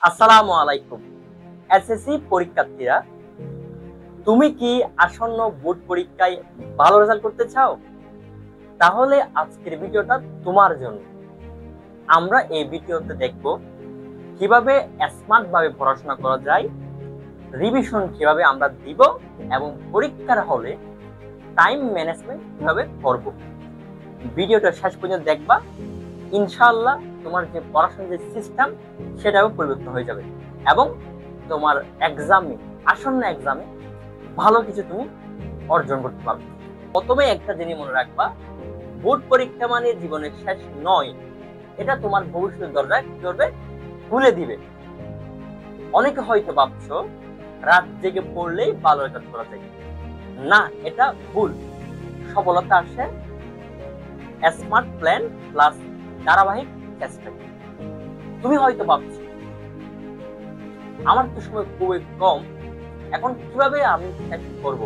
আসসালামু আলাইকুম। এসএসসি পরীক্ষার্থীরা, তুমি কি আসন্ন বোর্ড পরীক্ষায় ভালো রেজাল্ট করতে চাও? তাহলে আজকের ভিডিওটা তোমার জন্য। আমরা এই ভিডিওতে দেখব কিভাবে স্মার্ট ভাবে পড়াশোনা করা যায়, রিভিশন কিভাবে আমরা দিব এবং পরীক্ষার হলে টাইম ম্যানেজমেন্ট কিভাবে করব। ভিডিওটা শেষ পর্যন্ত দেখবা, ইনশাআল্লাহ তোমার যে পড়াশোনার যে সিস্টেম সেটাও পরিবর্তন হয়ে যাবে এবং তোমার আসন্ন এক্সামে ভালো কিছু তুমি অর্জন করতে পারবে। প্রথমে একটা জিনিস মনে রাখবা, বোর্ড পরীক্ষা মানে জীবনের শেষ নয়, এটা তোমার ভবিষ্যতের দরজা কি করবে, খুলে দিবে। অনেকে হয়তো ভাবছো রাত জেগে পড়লেই ভালো রেজাল্ট করা যায়, না, এটা ভুল। সফলতা আসে স্মার্ট প্ল্যান প্লাস ধারাবাহিক চেষ্টা। তুমি হয়তো ভাবছো আমার তো সময় খুবই কম, এখন কিভাবে আমি করব?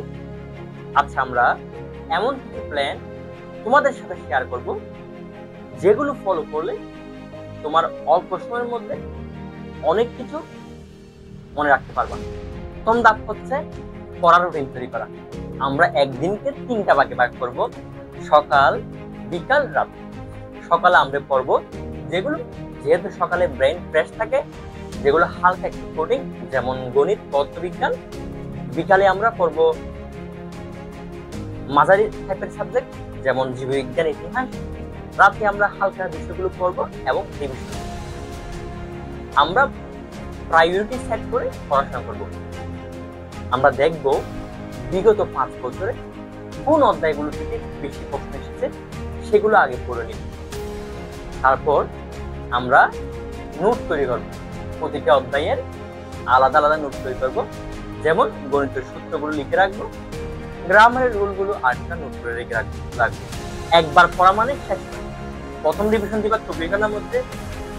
আচ্ছা, আমরা এমন কিছু প্ল্যান তোমাদের সাথে শেয়ার করব যেগুলো ফলো করলে তোমার অল্প সময়ের মধ্যে অনেক কিছু মনে রাখতে পারবা। প্রথম ধাপ হচ্ছে পড়ার রুটিন তৈরি করা। আমরা একদিনকে 3টা ভাগে ভাগ করব, সকাল, বিকাল, রাত। সকালে আমরা পড়ব যেহেতু সকালে ব্রেন ফ্রেশ থাকে, যেগুলো হালকা একটু কোডিং যেমন গণিত, পদার্থবিজ্ঞান। বিকালে আমরা পড়ব মাঝারি টাইপের সাবজেক্ট যেমন জীববিজ্ঞান, ইতিহাস। রাতে আমরা হালকা বিষয়গুলো পড়ব এবং রিভিশন। আমরা প্রায়োরিটি সেট করে পড়াশোনা করব। আমরা দেখব বিগত 5 বছরে কোন অধ্যায়গুলো থেকে বেশি প্রশ্ন এসেছে সেগুলো আগে পড়ে নিব। তারপর আমরা নোট তৈরি করব, প্রতিটা অধ্যায়ের আলাদা আলাদা নোট তৈরি করব। যেমন গণিতের সূত্রগুলো লিখে রাখবো, গ্রামারের রুলগুলো আরেকটা নোট করে রেখে রাখবো। একবার পড়া মানে শেষ। প্রথম রিভিশন দিবা 24 ঘন্টার মধ্যে,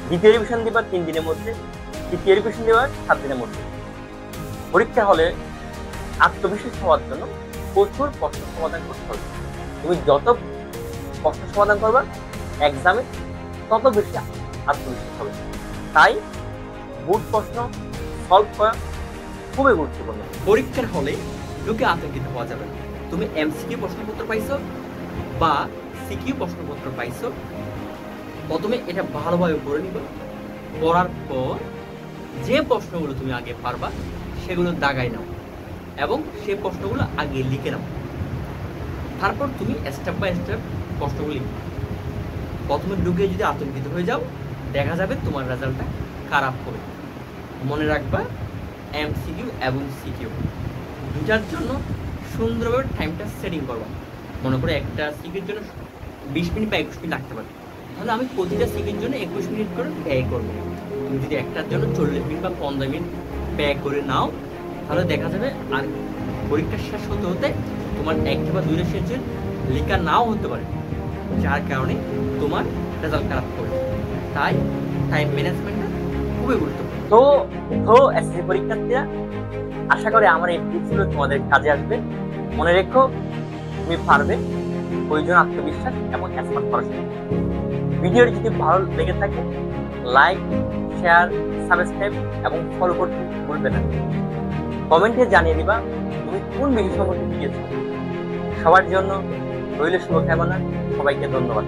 দ্বিতীয় রিভিশন দিবা 3 দিনের মধ্যে, তৃতীয় রিভিশন দিবা 7 দিনের মধ্যে। পরীক্ষা হলে আত্মবিশ্বাস হওয়ার জন্য প্রচুর প্রশ্ন সমাধান করতে হবে। তুমি যত প্রশ্ন সমাধান করবা এক্সামে তত বেশি আত্মবিশ্বাস হবে। তাই বোর্ড প্রশ্ন সলভ করা খুবই গুরুত্বপূর্ণ। পরীক্ষার হলে ঢুকে আতঙ্কিত হওয়া যাবে না। তুমি এমসিকিউ প্রশ্নপত্র পাইছো বা সিকিউ প্রশ্নপত্র পাইছো, প্রথমে এটা ভালোভাবে পড়ে নিবে। পড়ার পর যে প্রশ্নগুলো তুমি আগে পারবা সেগুলো দাগাই নাও এবং সেই প্রশ্নগুলো আগে লিখে নাও। তারপর তুমি স্টেপ বাই স্টেপ প্রশ্নগুলো লিখবে। প্রথমে ঢুকে যদি আতঙ্কিত হয়ে যাও, দেখা যাবে তোমার রেজাল্টটা খারাপ হবে। মনে রাখবা, এমসিকিউ এবং সিকিউ দুটার জন্য সুন্দরভাবে টাইমটা সেটিং করবা। মনে করে একটা সিকিউর জন্য 20 মিনিট বা 21 মিনিট লাগতে পারে, তাহলে আমি প্রতিটা সিকিউর জন্য 21 মিনিট করে ব্যয় করবো। তুমি যদি একটার জন্য 40 মিনিট বা 15 মিনিট ব্যয় করে নাও, তাহলে দেখা যাবে আর পরীক্ষা শেষ হতে হতে তোমার একটা বা দুইটা সেশন লেখা নাও হতে পারে, যার কারণে তোমার রেজাল্ট খারাপ করবে। তাই টাইম ম্যানেজমেন্টটা খুবই গুরুত্বপূর্ণ। তো এসএসসি পরীক্ষার্থীরা, আশা করি আমার এই টিপসগুলো তোমাদের কাজে আসবে। মনে রেখো, তুমি পারবে। প্রয়োজন আত্মবিশ্বাস এবং স্মার্ট পড়াশোনা। ভিডিওটি যদি ভালো লেগে থাকে, লাইক, শেয়ার, সাবস্ক্রাইব এবং ফলো করতে ভুলবে না। কমেন্টে জানিয়ে দিবা তুমি কোন বিষয় সম্পর্কে শিখেছো। সবার জন্য রইল শুভকামনা। সবাইকে ধন্যবাদ।